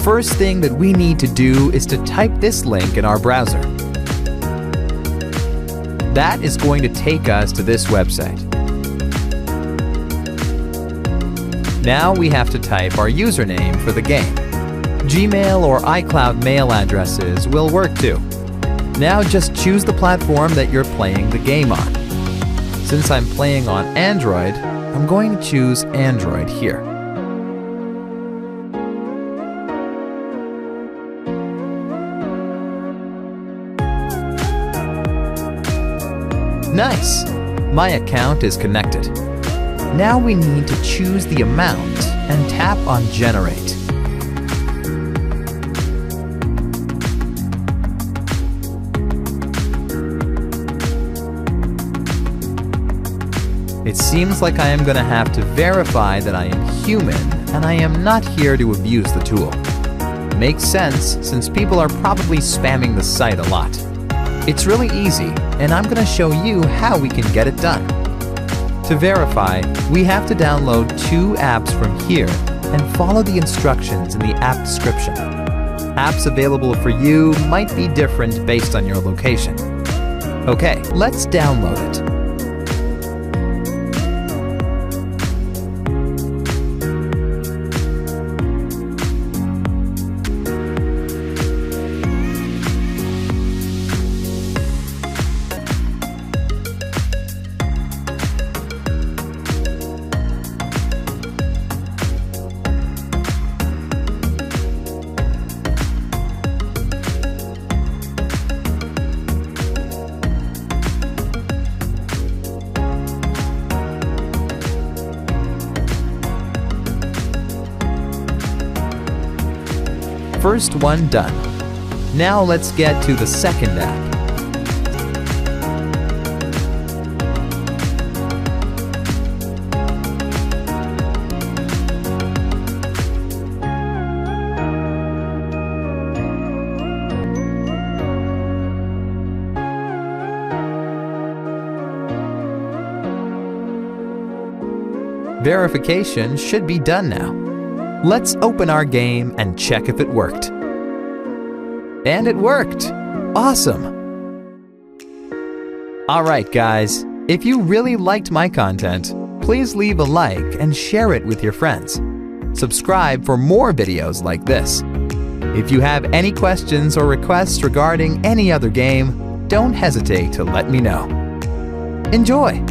first thing that we need to do is to type this link in our browser. That is going to take us to this website. Now we have to type our username for the game. Gmail or iCloud mail addresses will work too. Now just choose the platform that you're playing the game on. Since I'm playing on Android, I'm going to choose Android here. Nice! My account is connected. Now we need to choose the amount and tap on Generate. It seems like I am going to have to verify that I am human and I am not here to abuse the tool. Makes sense since people are probably spamming the site a lot. It's really easy, and I'm going to show you how we can get it done. To verify, we have to download 2 apps from here and follow the instructions in the app description. Apps available for you might be different based on your location. Okay, let's download it. First one done. Now let's get to the second app. Verification should be done now. Let's open our game and check if it worked. And it worked! Awesome! Alright guys, if you really liked my content, please leave a like and share it with your friends. Subscribe for more videos like this. If you have any questions or requests regarding any other game, don't hesitate to let me know. Enjoy!